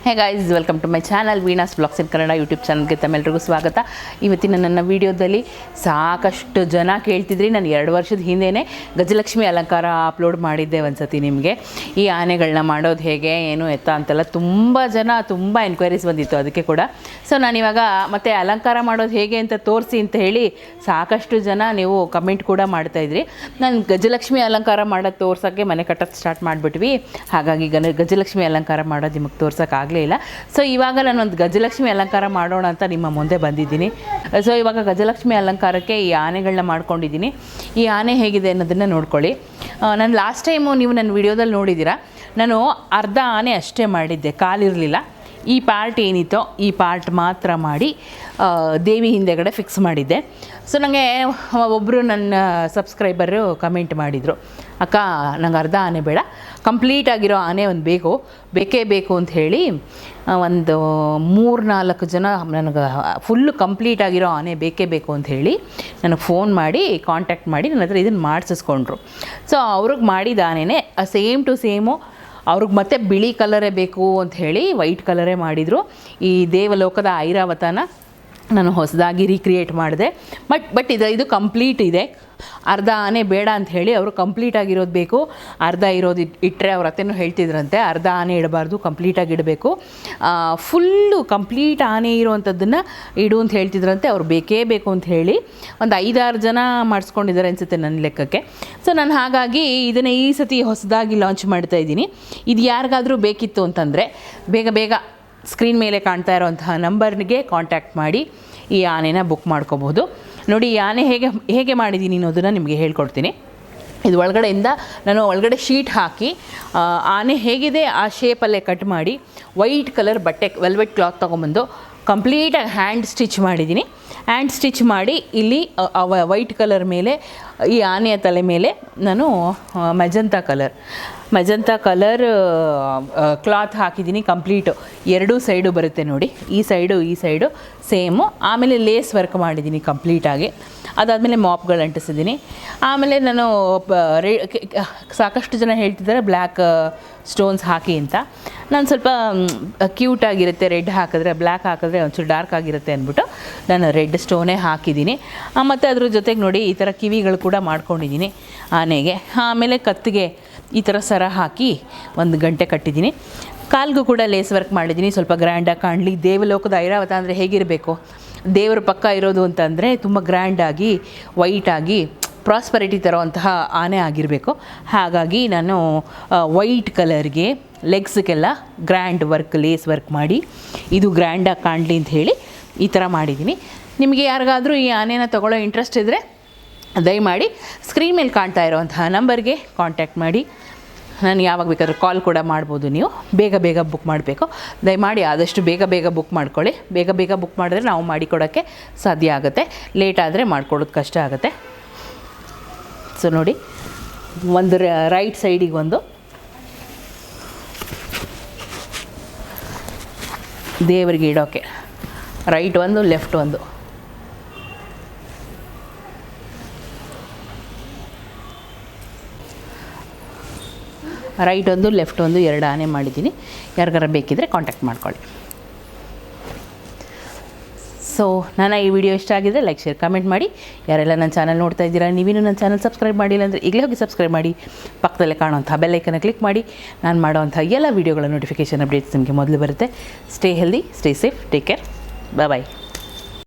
Hey guys, welcome to my channel Veena's blogs in Kannada YouTube ಚಾನಲ್ಗೆ ತಮ್ಮೆಲ್ಲರಿಗೂ ಸ್ವಾಗತ. ಇವತ್ತಿನ ನನ್ನ ವೀಡಿಯೋದಲ್ಲಿ ಸಾಕಷ್ಟು ಜನ ಕೇಳ್ತಿದ್ರಿ. ನಾನು 2 ವರ್ಷದ ಹಿಂದೆಯೇ ಗಜಲಕ್ಷ್ಮಿ ಅಲಂಕಾರ ಅಪ್ಲೋಡ್ ಮಾಡಿದ್ದೆ ಒಂದ್ಸತಿ ನಿಮಗೆ. ಈ ಆನೆಗಳನ್ನ ಮಾಡೋದು ಹೇಗೆ ಏನು ಎತ್ತ ಅಂತೆಲ್ಲ ತುಂಬ ಎನ್ಕ್ವೈರೀಸ್ ಬಂದಿತ್ತು ಅದಕ್ಕೆ ಕೂಡ. ಸೊ ನಾನಿವಾಗ ಮತ್ತೆ ಅಲಂಕಾರ ಮಾಡೋದು ಹೇಗೆ ಅಂತ ತೋರಿಸಿ ಅಂತ ಹೇಳಿ ಸಾಕಷ್ಟು ಜನ ನೀವು ಕಮೆಂಟ್ ಕೂಡ ಮಾಡ್ತಾಯಿದ್ರಿ. ನಾನು ಗಜಲಕ್ಷ್ಮಿ ಅಲಂಕಾರ ಮಾಡೋದು ತೋರ್ಸೋಕ್ಕೆ ಮನೆ ಕಟ್ಟೋದು ಸ್ಟಾರ್ಟ್ ಮಾಡಿಬಿಟ್ವಿ. ಹಾಗಾಗಿ ಗಜಲಕ್ಷ್ಮಿ ಅಲಂಕಾರ ಮಾಡೋದು ನಿಮಗೆ ತೋರ್ಸೋಕ್ಕಾಗಲಿಲ್ಲ. ಸೊ ಇವಾಗ ನಾನು ಒಂದು ಗಜಲಕ್ಷ್ಮಿ ಅಲಂಕಾರ ಮಾಡೋಣ ಅಂತ ನಿಮ್ಮ ಮುಂದೆ ಬಂದಿದ್ದೀನಿ. ಸೊ ಇವಾಗ ಗಜಲಕ್ಷ್ಮಿ ಅಲಂಕಾರಕ್ಕೆ ಈ ಆನೆಗಳನ್ನ ಮಾಡ್ಕೊಂಡಿದ್ದೀನಿ. ಈ ಆನೆ ಹೇಗಿದೆ ಅನ್ನೋದನ್ನು ನೋಡ್ಕೊಳ್ಳಿ. ನಾನು ಲಾಸ್ಟ್ ಟೈಮು ನೀವು ನನ್ನ ವಿಡಿಯೋದಲ್ಲಿ ನೋಡಿದ್ದೀರಾ, ನಾನು ಅರ್ಧ ಆನೆ ಅಷ್ಟೇ ಮಾಡಿದ್ದೆ, ಕಾಲಿರಲಿಲ್ಲ. ಈ ಪಾರ್ಟ್ ಏನಿತ್ತೋ ಈ ಪಾರ್ಟ್ ಮಾತ್ರ ಮಾಡಿ ದೇವಿ ಹಿಂದೆಗಡೆ ಫಿಕ್ಸ್ ಮಾಡಿದ್ದೆ. ಸೊ ನನಗೆ ಒಬ್ಬರು ನನ್ನ ಸಬ್ಸ್ಕ್ರೈಬರು ಕಮೆಂಟ್ ಮಾಡಿದರು, ಅಕ್ಕ ನಂಗೆ ಅರ್ಧ ಆನೆ ಬೇಡ, ಕಂಪ್ಲೀಟಾಗಿರೋ ಆನೆ ಒಂದು ಬೇಕೇ ಬೇಕು ಅಂತ ಹೇಳಿ ಒಂದು 3-4 ಜನ ನನಗೆ ಫುಲ್ಲು ಕಂಪ್ಲೀಟಾಗಿರೋ ಆನೆ ಬೇಕೇ ಬೇಕು ಅಂತ ಹೇಳಿ ನನಗೆ ಫೋನ್ ಮಾಡಿ ಕಾಂಟ್ಯಾಕ್ಟ್ ಮಾಡಿ ನನ್ನ ಹತ್ರ ಇದನ್ನು ಮಾಡಿಸಿಸ್ಕೊಂಡ್ರು. ಸೊ ಅವ್ರಿಗೆ ಮಾಡಿದ ಆನೆನೇ ಸೇಮ್ ಟು ಸೇಮು ಅವ್ರಿಗೆ ಮತ್ತೆ ಬಿಳಿ ಕಲರೇ ಬೇಕು ಅಂತ ಹೇಳಿ ವೈಟ್ ಕಲರೇ ಮಾಡಿದರು. ಈ ದೇವಲೋಕದ ಐರಾವತನ ನಾನು ಹೊಸದಾಗಿ ರೀಕ್ರಿಯೇಟ್ ಮಾಡಿದೆ. ಬಟ್ ಇದು ಕಂಪ್ಲೀಟ್ ಇದೆ. ಅರ್ಧ ಆನೆ ಬೇಡ ಅಂತ ಹೇಳಿ ಅವರು ಕಂಪ್ಲೀಟಾಗಿರೋದು ಬೇಕು, ಅರ್ಧ ಇರೋದು ಇಟ್ಟರೆ ಅವ್ರ ಅತ್ತೆನೂ ಹೇಳ್ತಿದ್ರಂತೆ ಅರ್ಧ ಆನೆ ಇಡಬಾರ್ದು, ಕಂಪ್ಲೀಟಾಗಿ ಇಡಬೇಕು, ಫುಲ್ಲು ಕಂಪ್ಲೀಟ್ ಆನೆ ಇರೋವಂಥದ್ದನ್ನು ಇಡು ಅಂತ ಹೇಳ್ತಿದ್ರಂತೆ. ಅವ್ರು ಬೇಕೇ ಬೇಕು ಅಂತ ಹೇಳಿ ಒಂದು 5-6 ಜನ ಮಾಡಿಸ್ಕೊಂಡಿದ್ದಾರೆ ಅನಿಸುತ್ತೆ ನನ್ನ ಲೆಕ್ಕಕ್ಕೆ. ಸೊ ನಾನು ಹಾಗಾಗಿ ಇದನ್ನು ಈ ಸತಿ ಹೊಸದಾಗಿ ಲಾಂಚ್ ಮಾಡ್ತಾಯಿದ್ದೀನಿ. ಇದು ಯಾರಿಗಾದರೂ ಬೇಕಿತ್ತು ಅಂತಂದರೆ ಬೇಗ ಸ್ಕ್ರೀನ್ ಮೇಲೆ ಕಾಣ್ತಾ ಇರೋವಂತಹ ನಂಬರ್ಗೆ ಕಾಂಟ್ಯಾಕ್ಟ್ ಮಾಡಿ ಈ ಆನೆನ ಬುಕ್ ಮಾಡ್ಕೋಬಹುದು. ನೋಡಿ, ಈ ಆನೆ ಹೇಗೆ ಮಾಡಿದ್ದೀನಿ ಅನ್ನೋದನ್ನು ನಿಮಗೆ ಹೇಳ್ಕೊಡ್ತೀನಿ. ಇದು ಒಳಗಡೆಯಿಂದ ನಾನು ಒಳಗಡೆ ಶೀಟ್ ಹಾಕಿ ಆನೆ ಹೇಗಿದೆ ಆ ಶೇಪಲ್ಲೇ ಕಟ್ ಮಾಡಿ ವೈಟ್ ಕಲರ್ ಬಟ್ಟೆ ವೆಲ್ವೆಟ್ ಕ್ಲಾತ್ ತೊಗೊಂಬಂದು ಕಂಪ್ಲೀಟಾಗಿ ಹ್ಯಾಂಡ್ ಸ್ಟಿಚ್ ಮಾಡಿದ್ದೀನಿ. ಹ್ಯಾಂಡ್ ಸ್ಟಿಚ್ ಮಾಡಿ ಇಲ್ಲಿ ವೈಟ್ ಕಲರ್ ಮೇಲೆ ಈ ಆನೆಯ ತಲೆ ಮೇಲೆ ನಾನು ಮೆಜಂತಾ ಕಲರ್ ಕ್ಲಾತ್ ಹಾಕಿದ್ದೀನಿ. ಕಂಪ್ಲೀಟು 2 ಸೈಡು ಬರುತ್ತೆ ನೋಡಿ, ಈ ಸೈಡು ಸೇಮು. ಆಮೇಲೆ ಲೇಸ್ ವರ್ಕ್ ಮಾಡಿದ್ದೀನಿ ಕಂಪ್ಲೀಟಾಗಿ. ಅದಾದಮೇಲೆ ಮಾಪ್ಗಳು ಅಂಟಿಸಿದ್ದೀನಿ. ಆಮೇಲೆ ನಾನು ಸಾಕಷ್ಟು ಜನ ಹೇಳ್ತಿದ್ದಾರೆ ಬ್ಲ್ಯಾಕ್ ಸ್ಟೋನ್ಸ್ ಹಾಕಿ ಅಂತ. ನಾನು ಸ್ವಲ್ಪ ಕ್ಯೂಟಾಗಿರುತ್ತೆ ರೆಡ್ ಹಾಕಿದ್ರೆ, ಬ್ಲ್ಯಾಕ್ ಹಾಕಿದ್ರೆ ಒಂಚೂರು ಡಾರ್ಕ್ ಆಗಿರುತ್ತೆ ಅಂದ್ಬಿಟ್ಟು ನಾನು ರೆಡ್ ಸ್ಟೋನೇ ಹಾಕಿದ್ದೀನಿ. ಮತ್ತು ಅದ್ರ ಜೊತೆಗೆ ನೋಡಿ ಈ ಥರ ಕಿವಿಗಳು ಕೂಡ ಮಾಡ್ಕೊಂಡಿದ್ದೀನಿ ಆನೆಗೆ. ಆಮೇಲೆ ಕತ್ತಿಗೆ ಈ ಥರ ಸರ ಹಾಕಿ 1 ಗಂಟೆ ಕಟ್ಟಿದ್ದೀನಿ. ಕಾಲ್ಗೂ ಕೂಡ ಲೇಸ್ ವರ್ಕ್ ಮಾಡಿದ್ದೀನಿ, ಸ್ವಲ್ಪ ಗ್ರ್ಯಾಂಡಾಗಿ ಕಾಣಲಿ. ದೇವಲೋಕದ ಐರಾವತ ಅಂದರೆ ಹೇಗಿರಬೇಕು, ದೇವರ ಪಕ್ಕ ಇರೋದು ಅಂತಂದರೆ ತುಂಬ ಗ್ರ್ಯಾಂಡಾಗಿ ವೈಟಾಗಿ ಪ್ರಾಸ್ಪರಿಟಿ ತರೋವಂತಹ ಆನೆ ಆಗಿರಬೇಕು. ಹಾಗಾಗಿ ನಾನು ವೈಟ್ ಕಲರ್ಗೆ ಲೆಗ್ಸ್ಗೆಲ್ಲ ಗ್ರ್ಯಾಂಡ್ ವರ್ಕ್ ಲೇಸ್ ವರ್ಕ್ ಮಾಡಿ ಇದು ಗ್ರ್ಯಾಂಡಾಗಿ ಕಾಣಲಿ ಅಂತ ಹೇಳಿ ಈ ಥರ ಮಾಡಿದ್ದೀನಿ. ನಿಮಗೆ ಯಾರಿಗಾದರೂ ಈ ಆನೆನ ತೊಗೊಳ್ಳೋ ಇಂಟ್ರೆಸ್ಟ್ ಇದ್ದರೆ ದಯಮಾಡಿ ಸ್ಕ್ರೀನ್ ಮೇಲೆ ಕಾಣ್ತಾ ಇರೋವಂತಹ ನಂಬರ್ಗೆ ಕಾಂಟ್ಯಾಕ್ಟ್ ಮಾಡಿ. ನಾನು ಯಾವಾಗ ಬೇಕಾದರೂ ಕಾಲ್ ಕೂಡ ಮಾಡ್ಬೋದು. ನೀವು ಬೇಗ ಬುಕ್ ಮಾಡಬೇಕು. ದಯಮಾಡಿ ಆದಷ್ಟು ಬೇಗ ಬುಕ್ ಮಾಡ್ಕೊಳ್ಳಿ. ಬೇಗ ಬುಕ್ ಮಾಡಿದ್ರೆ ನಾವು ಮಾಡಿಕೊಡೋಕ್ಕೆ ಸಾಧ್ಯ ಆಗುತ್ತೆ. ಲೇಟ್ ಆದರೆ ಮಾಡ್ಕೊಡೋದು ಕಷ್ಟ ಆಗುತ್ತೆ. ಸೊ ನೋಡಿ, ಒಂದು ರೈಟ್ ಸೈಡಿಗೆ ಒಂದು ದೇವರಿಗೆ ಇಡೋಕ್ಕೆ ರೈಟ್ ಒಂದು, ಲೆಫ್ಟ್ ಒಂದು. ರೈಟ್ ಒಂದು, ಲೆಫ್ಟ್ ಒಂದು, 2 ಆನೆ ಮಾಡಿದ್ದೀನಿ. ಯಾರಿಗಾರ ಬೇಕಿದ್ದರೆ ಕಾಂಟ್ಯಾಕ್ಟ್ ಮಾಡ್ಕೊಳ್ಳಿ. ಸೊ ನನ್ನ ಈ ವಿಡಿಯೋ ಇಷ್ಟ ಆಗಿದ್ದರೆ ಲೈಕ್, ಶೇರ್, ಕಮೆಂಟ್ ಮಾಡಿ. ಯಾರೆಲ್ಲ ನನ್ನ ಚಾನಲ್ ನೋಡ್ತಾ ಇದ್ದೀರಾ, ನೀವೇನು ನನ್ನ ಚಾನಲ್ ಸಬ್ಸ್ಕ್ರೈಬ್ ಮಾಡಿಲ್ಲ ಅಂದರೆ ಈಗಲೇ ಹೋಗಿ ಸಬ್ಸ್ಕ್ರೈಬ್ ಮಾಡಿ. ಪಕ್ಕದಲ್ಲೇ ಕಾಣುವಂಥ ಬೆಲ್ಲೈಕನ್ನ ಕ್ಲಿಕ್ ಮಾಡಿ. ನಾನು ಮಾಡೋವಂಥ ಎಲ್ಲ ವೀಡಿಯೋಗಳ ನೋಟಿಫಿಕೇಷನ್ ಅಪ್ಡೇಟ್ಸ್ ನಿಮಗೆ ಮೊದಲು ಬರುತ್ತೆ. Stay healthy, stay safe, take care, ಬಾಯ್.